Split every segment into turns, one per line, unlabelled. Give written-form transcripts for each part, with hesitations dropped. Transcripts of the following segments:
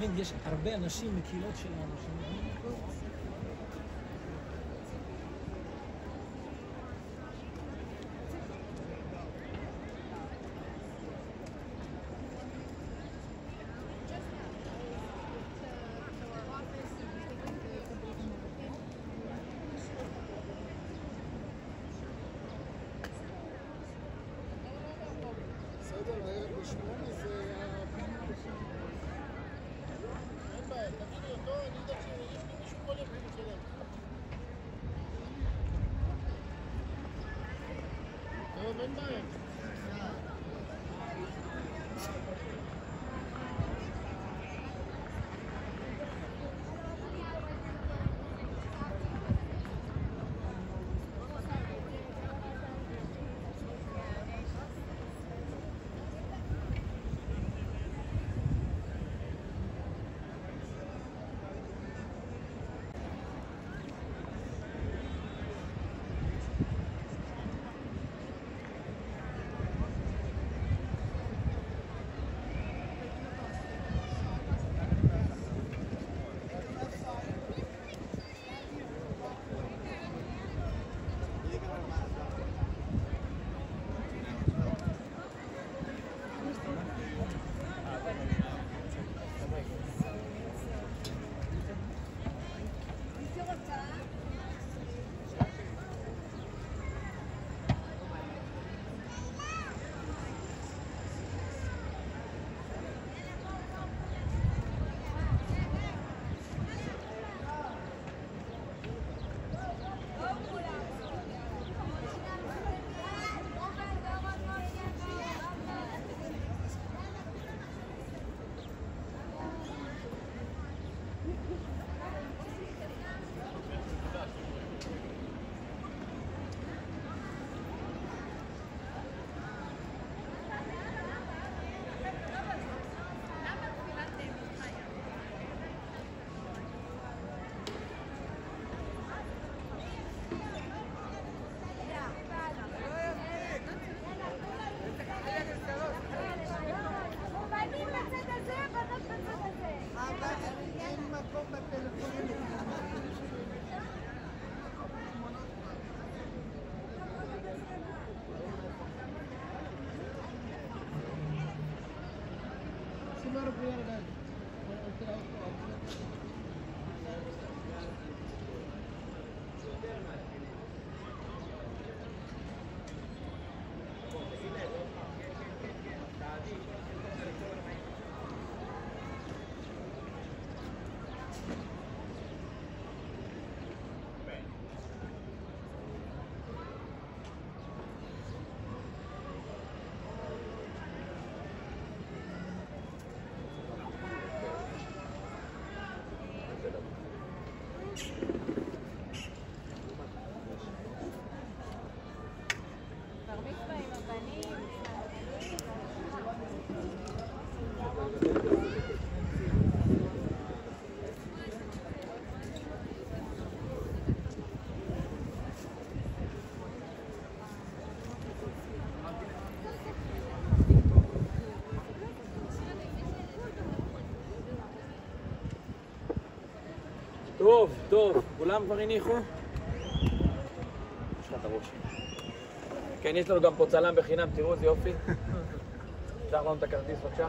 מבין, יש הרבה אנשים מקהילות שלנו שמבינים את זה. טוב, כולם כבר הניחו? יש לך את הראש. כן, יש לנו גם פה צלם בחינם, תראו איזה יופי. אפשר לנו את הכרטיס בבקשה?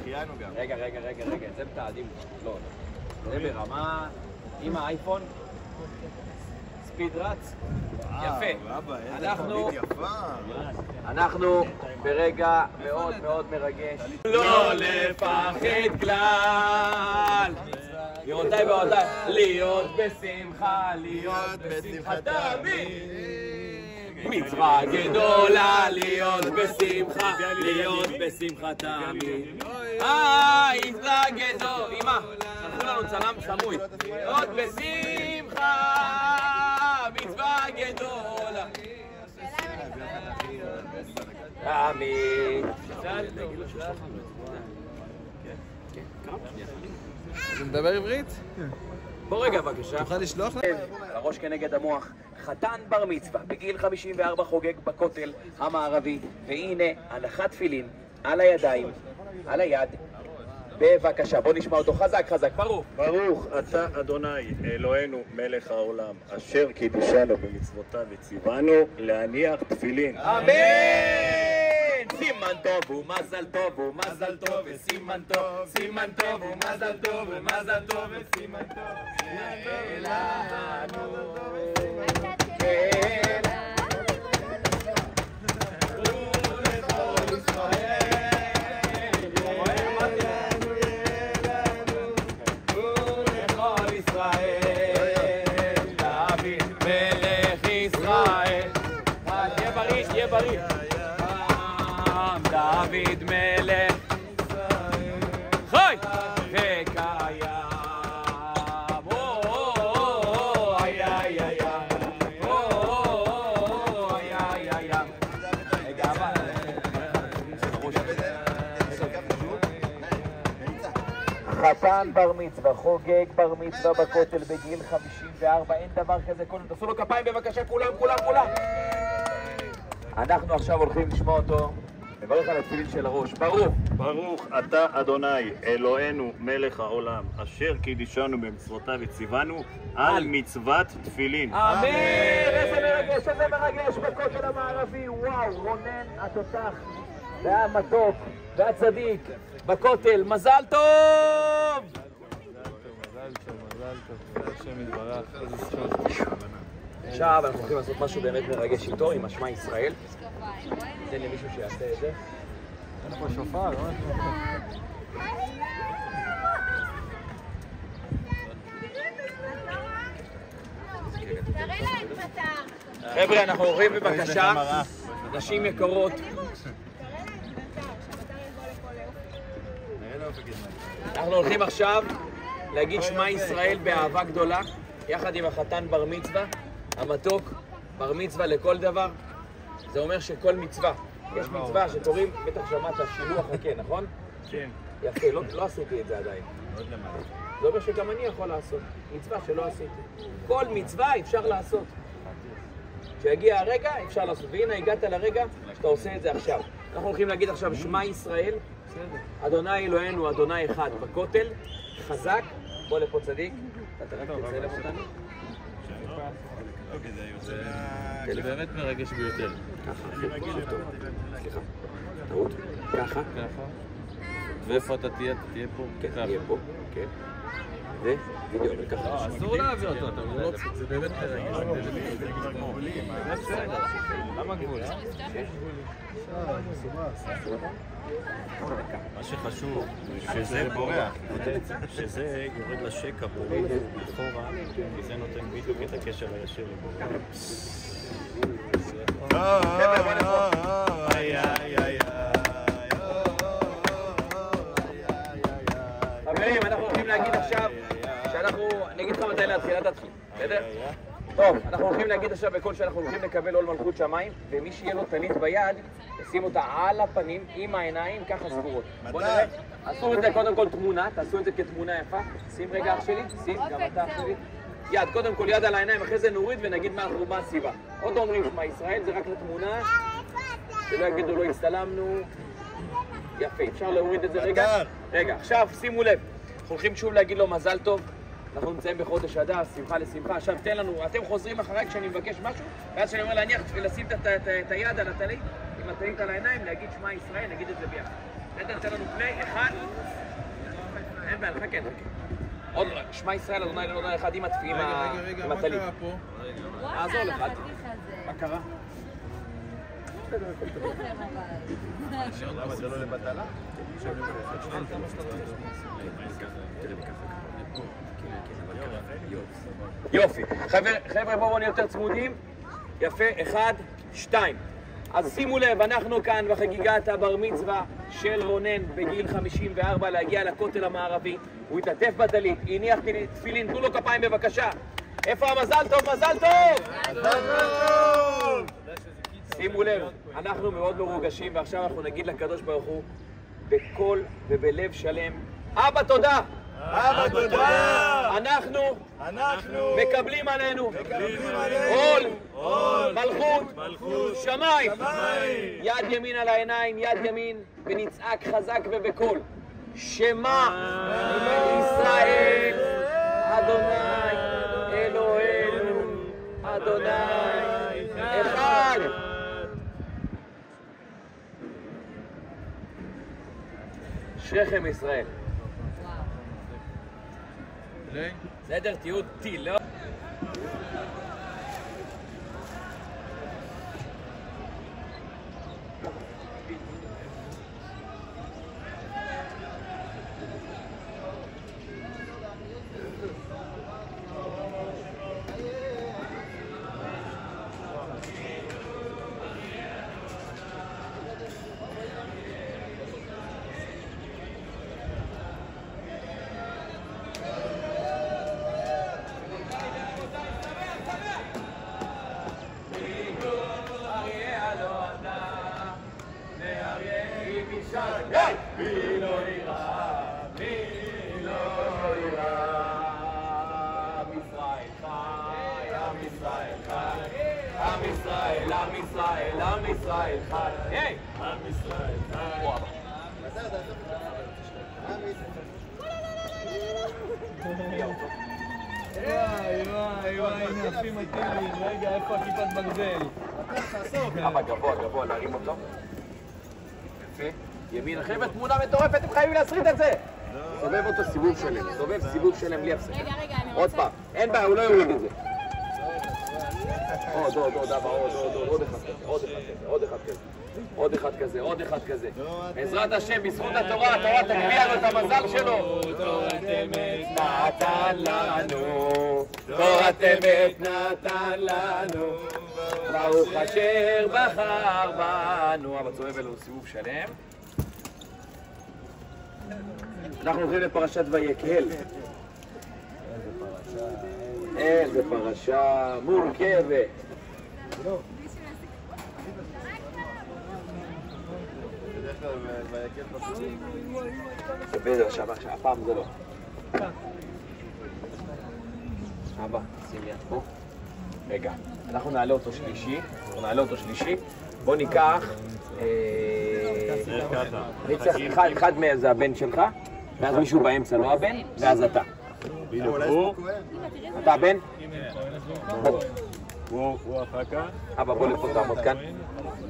שהחיינו גם.
רגע, זה מתעדים. לא, זה ברמה עם האייפון. ספיד רץ. יפה. אנחנו ברגע מאוד מאוד מרגש. לא לפחד כלל. גבירותיי ורבותיי, להיות בשמחה, להיות בשמחה תמיד. מצווה גדולה, להיות בשמחה, להיות בשמחה תמיד. מצווה גדולה, אמא, שלחו לנו צלם סמוי. להיות בשמחה, מצווה גדולה. תמיד.
אתה מדבר עברית?
בוא רגע בבקשה.
תוכל לשלוח לה?
הראש כנגד המוח. חתן בר מצווה בגיל 54 חוגג בכותל המערבי, והנה הנחת תפילין על הידיים, על היד, בבקשה, בוא נשמע אותו חזק, חזק, ברוך.
ברוך אתה אדוני אלוהינו מלך העולם, אשר קידשנו במצוותיו וציוונו להניח תפילין.
אמן! סימן טוב ומזל טוב ומזל טוב וסימן טוב, סימן טוב ומזל טוב ומזל טוב וסימן טוב. לנו בריא. דוד מלך חי וקיים. חתן בר מצווה, חוגג בר מצווה בכותל בגיל 54, אין דבר כזה. תעשו לו כפיים בבקשה, כולם. אנחנו עכשיו הולכים לשמוע אותו, מברך על התפילין של הראש. ברוך.
ברוך אתה אדוני אלוהינו מלך העולם, אשר קידשנו במצוותיו וציוונו על מצוות תפילין.
אמן! איזה מרגש בכותל המערבי. וואו, רונן התותח והמתוק והצדיק בכותל. מזל טוב!
מזל טוב. השם יתברך, איזה זכות.
עכשיו אנחנו הולכים לעשות משהו באמת מרגש איתו, עם השמע ישראל. תן למישהו שיעשה את זה.
אין פה שופר, לא?
חבר'ה, אנחנו הולכים בבקשה, נשים יקרות. אנחנו הולכים עכשיו להגיד שמע ישראל באהבה גדולה, יחד עם החתן בר מצווה, המתוק, בר מצווה לכל דבר. זה אומר שכל מצווה, יש מצווה שקוראים, בטח שמעת, שילוח הקן, נכון?
כן.
יפה, לא עשיתי את זה עדיין. זה אומר שגם אני יכול לעשות, מצווה שלא עשיתי. כל מצווה אפשר לעשות. כשיגיע הרגע אפשר לעשות, והנה הגעת לרגע שאתה עושה את זה עכשיו. אנחנו הולכים להגיד עכשיו שמע ישראל, אדוני אלוהינו, אדוני אחד, בכותל, חזק. בוא לפה צדיק, אתה רק תצלם אותנו.
זה באמת מרגש ביותר.
ככה, סליחה, טעות, ככה.
ואיפה אתה תהיה? תהיה פה?
כן, תהיה פה, כן. ווידאו, וככה.
אסור להביא אותו, אתה לא... זה באמת מרגש. זה בסדר. למה גבול?
מה שחשוב, שזה בורח, שזה יורד לשקע פה, אחורה, וזה נותן בדיוק את הקשר הישיר לבורח.
חברים, אנחנו הולכים להגיד עכשיו שאנחנו... אני אגיד לך מתי להתחיל, אל תתחיל, בסדר? טוב, אנחנו הולכים להגיד עכשיו בכל שאנחנו הולכים לקבל עול מלכות שמיים, ומי שיהיה לו טלית ביד, ישים אותה על הפנים עם העיניים ככה סגורות. בוא נראה, עשו את זה קודם כל תמונה, תעשו את זה כתמונה יפה. שים רגע אח שלי, שים, גם אתה אח שלי. יד, קודם כל יד על העיניים, אחרי זה נוריד ונגיד מה הסיבה. עוד לא אומרים שמע ישראל, זה רק לתמונה, שלא יגידו לא הצטלמנו. יפה, אפשר להוריד את זה רגע. רגע, עכשיו שימו לב, אנחנו הולכים שוב להגיד לו מזל טוב. אנחנו נמצאים בחודש אדר, שמחה לשמחה. עכשיו תן לנו, אתם חוזרים אחריי כשאני מבקש משהו, ואז כשאני אומר להניח ולשים את היד על הטלית, עם הטלית על העיניים, להגיד שמע ישראל, נגיד את זה ביחד. תן לנו פליי, אחד. אין בעיה, חכה. עוד שמע ישראל, אדוני אלוהינו אחד עם הטלית.
רגע, מה קרה פה?
נעזור לך. מה קרה?
למה זה לא לבטלה?
יופי. חבר'ה, בואו נהיה יותר צמודים. יפה, 1, 2. אז שימו לב, אנחנו כאן בחגיגת הבר מצווה של רונן בגיל 54 להגיע לכותל המערבי. הוא התעטף בטלית, הניח תפילין, תנו לו כפיים בבקשה. איפה המזל טוב? מזל טוב! מזל טוב! שימו לב, אנחנו מאוד מרוגשים, ועכשיו אנחנו נגיד לקדוש ברוך הוא בקול ובלב שלם, אבא תודה!
אבא תודה!
אנחנו מקבלים עלינו עול, מלכות, שמיים. יד ימין על העיניים, יד ימין, ונצעק חזק ובקול. שמע ישראל, אדוני אלוהינו, אדוני אחד. שכם ישראל. בסדר, תהיו טילות.
רגע, איפה הכיפת ברזל?
אבא, גבוה, להרים אותו. יפה. ימין, חבר'ה, תמונה מטורפת, אתם חייבים להסריט את זה! סובב אותו סיבוב שלם, סובב סיבוב שלם בלי הפסקה.
רגע, אני
עוד פעם, אין בעיה, הוא לא יוריד את זה. עוד אחד כזה. בעזרת השם, בזכות התורה, התורה תגביה לו את המזל שלו.
תורת אמת
נתן לנו, תורת אמת נתן לנו, ברוך אשר בחר בנו. אבל צובב אלו סיבוב שלם. אנחנו הולכים לפרשת ויקהל. איזה פרשה מורכבת. בסדר, הפעם זה לא. אבא, שים יד פה. רגע, אנחנו נעלה אותו שלישי. בוא ניקח... אחד זה הבן שלך, ואז מישהו באמצע לא הבן, ואז אתה. אתה הבן?
הוא אחר כך.
אבא, בוא לפה, תעמוד כאן.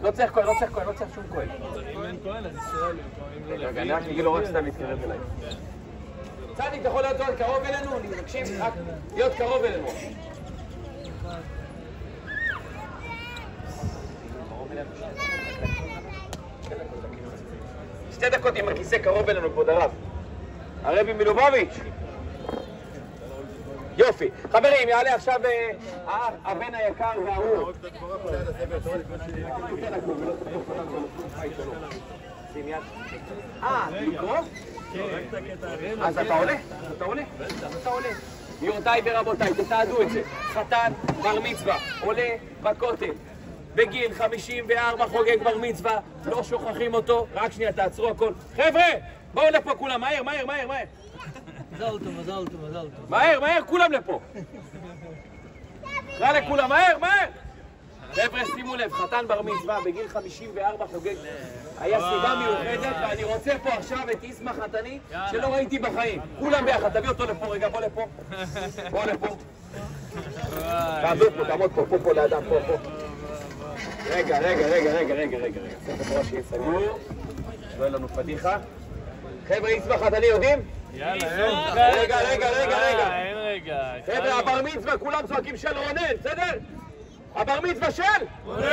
לא צריך כהן, לא צריך שום כהן.
אם אין כהן, אז ישראל.
רגע, אני רק אגיד לו רק סתם להתקרב אליי. צדיק, אתה יכול להיות קרוב אלינו? אני מבקשים רק להיות קרוב אלינו. 2 דקות עם הכיסא קרוב אלינו, כבוד הרב. הרבי מלובוביץ'. יופי. חברים, יעלה עכשיו הבן היקר והאהוב. לקרוא? אז אתה עולה? אתה עולה. גבירותיי ורבותיי, תתעדו את זה. חתן בר מצווה עולה בכותל. בגיל 54 חוגג בר מצווה, לא שוכחים אותו. רק שנייה, תעצרו הכל. חבר'ה, בואו לפה כולם, מהר.
מזל טוב.
מהר, כולם לפה. נראה לכולם, מהר. חבר'ה, שימו לב, חתן בר מצווה בגיל 54 חוגג. היה סיבה מיוחדת, ואני רוצה פה עכשיו את איסמה חתני שלא ראיתי בחיים. כולם ביחד, תביא אותו לפה רגע, בוא לפה. תעמוד פה, תעמוד פה לאדם, פה. רגע. ספר תורה שיהיה סגור. שלא יהיה לנו פדיחה. חבר'ה, איסמה חתני יודעים?
יאללה,
רגע.
אין רגע.
חבר'ה, הבר מצווה, כולם צועקים של רונן, בסדר? הבר מצווה של? רונן!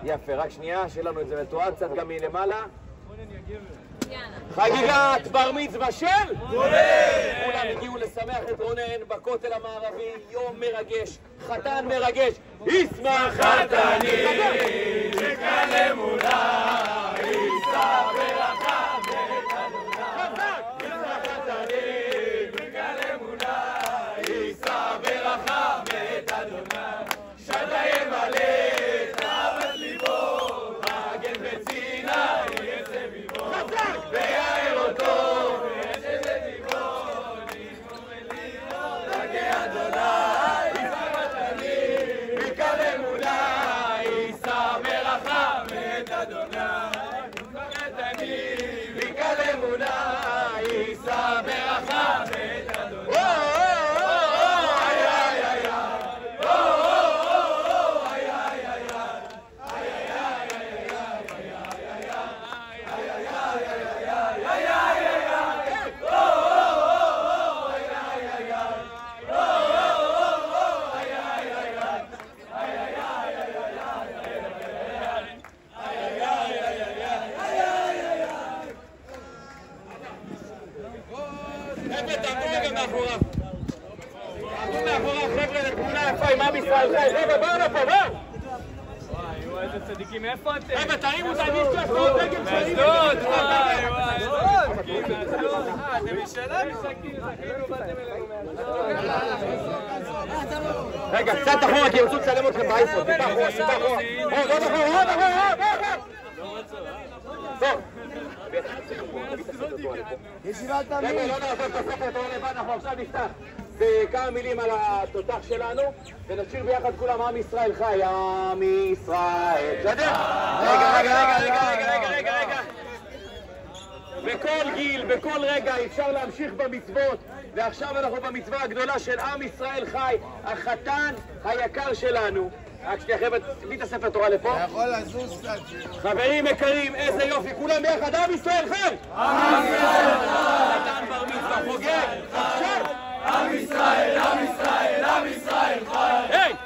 יפה, רק שנייה, שיהיה לנו את זה מתועד, קצת גם מלמעלה. חגיגת בר מצווה של? רונן! כולם הגיעו לשמח את רונן בכותל המערבי, יום מרגש, חתן מרגש. איסמה חתני, שקל אמונה, איסה ברכה בית אדוני. איסמה חתני, שקל אמונה, איסה ברכה בית אדוני. שדה ימלא תאוות ליבו, מגן בציני יצא ביבו. ויער אותו, וישב לביבו, נשמור אליו, תגי אדוני, איסה חתני, מקל אמונה, איסה ברכה בית אדוני. איסמה חתני, חבר'ה, תעמדו רגע מאחוריו. תעמדו מאחוריו, חבר'ה, לתמונה יפה עם עם ישראל חי. חבר'ה, בואו לפה, בואו!
וואי, איזה צדיקים, איפה אתם?
חבר'ה, תרימו את הידיים של אשדוד, דגל שלי!
מאשדוד, וואי, מאשדוד. אתם משלנו? באתם אלינו מאשדוד.
רגע, קצת אחורה, כי ירצו לצלם אתכם באייפון. טיפה אחורה, טיפה אחורה. עוד אחורה. טוב.
ישיבת
רגע,
תמיד.
לא נעזוב את הספר תורה לבד, אנחנו עכשיו נפתח בכמה מילים על התותח שלנו, ונשאיר ביחד כולם עם ישראל חי, עם ישראל. בסדר? רגע. בכל גיל, בכל רגע אפשר להמשיך במצוות, ועכשיו אנחנו במצווה הגדולה של עם ישראל חי, החתן היקר שלנו. רק שנייה חבר'ה, תביא את הספר תורה לפה.
אתה יכול לזוז קצת.
חברים יקרים, איזה יופי, כולם ביחד, עם ישראל חי! עם ישראל חי! חתן בר מצווה, חוגג, עכשיו!
עם ישראל חי!
היי!
עם ישראל חי!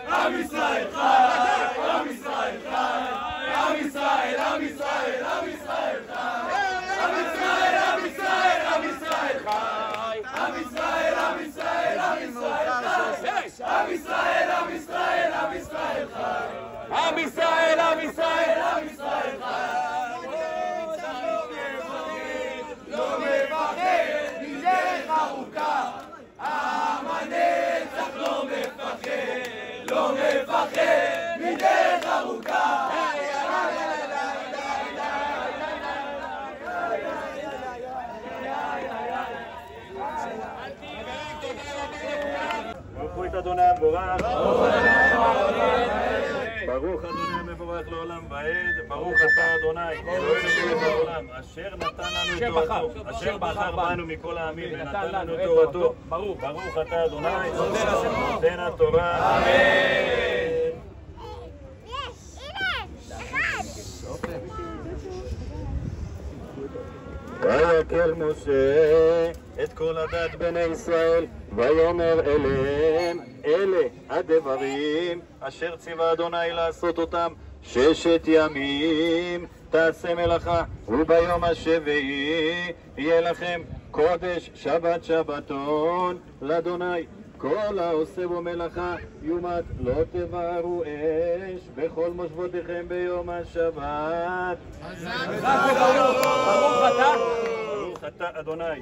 עם ישראל חי! עם ישראל חי! עם ישראל חי! עם ישראל לא מפחד מדרך ארוכה, עם הנצח לא מפחד מדרך ארוכה.
ברכו את אדוני המבורך. ברוך אדוני המבורך לעולם ועד. ברוך אתה אדוני אלוהינו מלך העולם אשר נתן לנו את תורתו, אשר בחר בנו מכל העמים ונתן לנו את תורתו. ברוך אתה אדוני נותן התורה. ויקל משה את כל עדת בני ישראל, ויאמר אליהם, אלה הדברים אשר ציווה אדוני לעשות אותם 6 ימים תעשה מלאכה, וביום השביעי יהיה לכם קודש שבת שבתון לאדוני. כל העושה בו מלאכה יומת, לא תבערו אש בכל מושבותיכם ביום השבת. ברוך אתה אדוני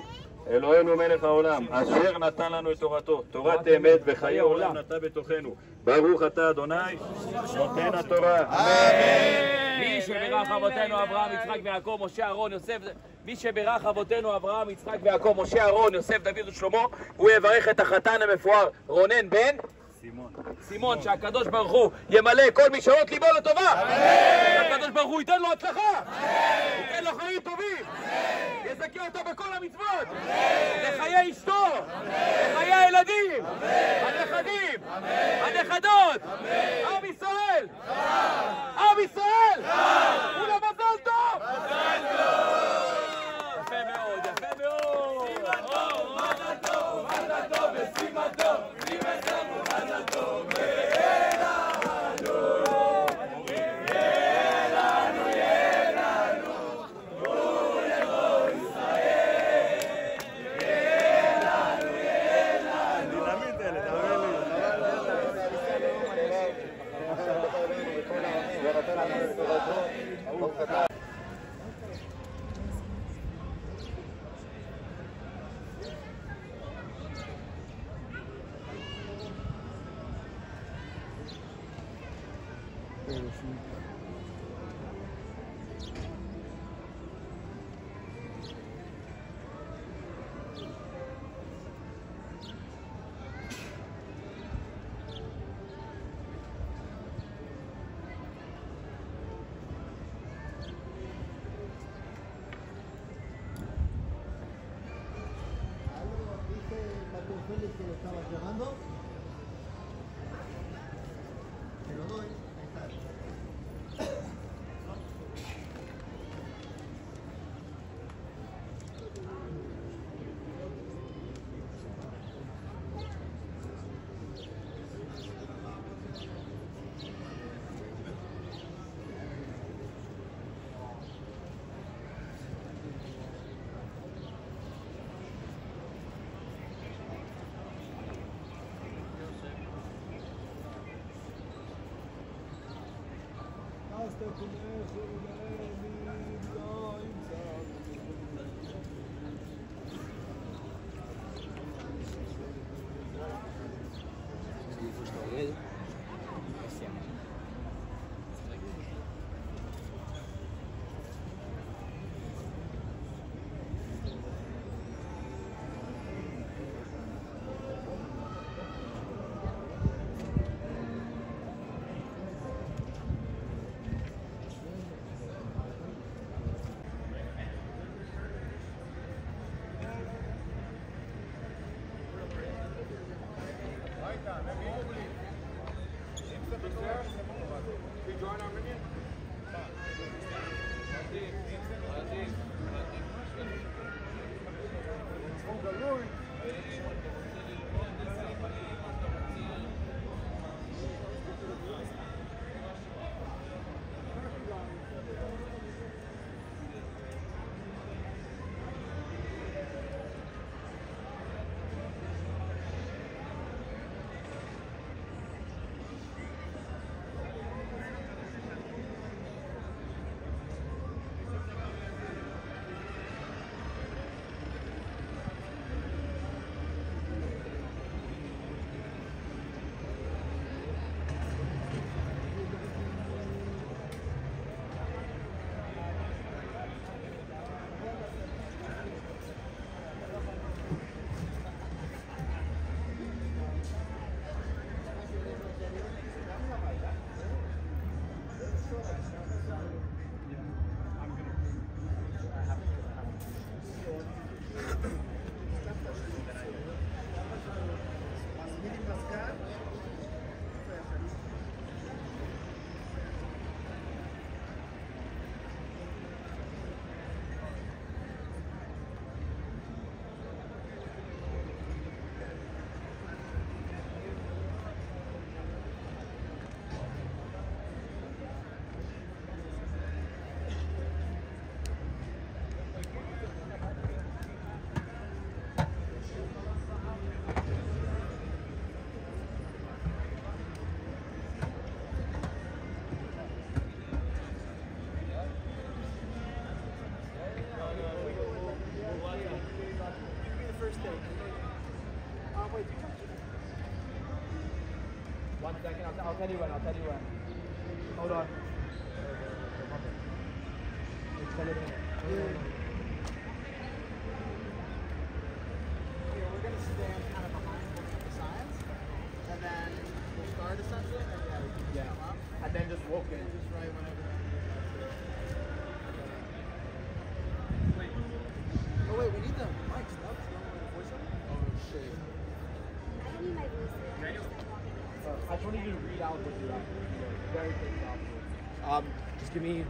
אלוהינו מלך העולם אשר נתן לנו את תורתו, תורת אמת וחיי עולם נטע בתוכנו. ברוך אתה אדוני נותן התורה.
מי שברך אבותינו אברהם, יצחק ויעקב, משה, אהרון, יוסף, מי שברך אבותינו אברהם, יצחק ויעקב, משה, אהרון, יוסף, דוד ושלמה, הוא יברך את החתן המפואר רונן בן סימון, שהקדוש ברוך הוא ימלא כל משאלות ליבו לטובה. שהקדוש ברוך הוא ייתן לו הצלחה, ייתן לו חיים טובים, יזכה אותו בכל המצוות, לחיי אשתו, לחיי הילדים, הנכדים, הנכדות, עם ישראל, עם ישראל, ולמזל טוב. יפה מאוד, יפה מאוד. מזל טוב, מזל טוב ושימתו, שימתנו מזל טוב.
Que lo estabas llamando. Te lo doy. Ahí está.
1 second, I'll tell you when, Hold on.
We're going to stand kind of behind the signs, and then we'll start essentially, and then we can come up.
And then just walk in.
Just right whenever. Oh wait, we need the mics, no? Because we don't want to voice over. Oh shit.
I don't need my voice.
I just wanted you to read out what you're very quick. Just give me.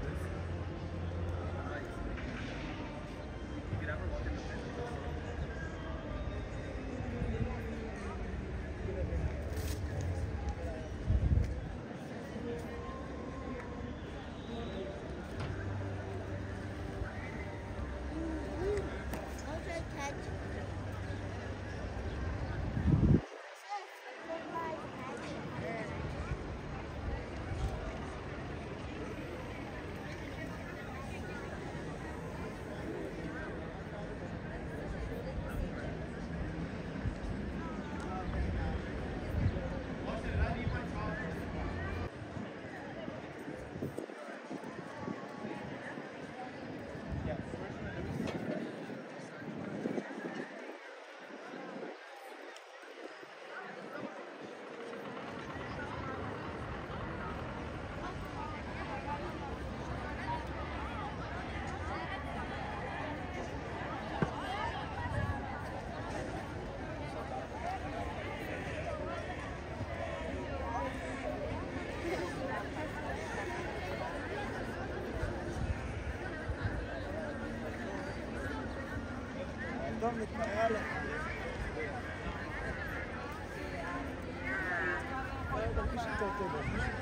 טוב, נתראה לך. תרגיש יותר טוב.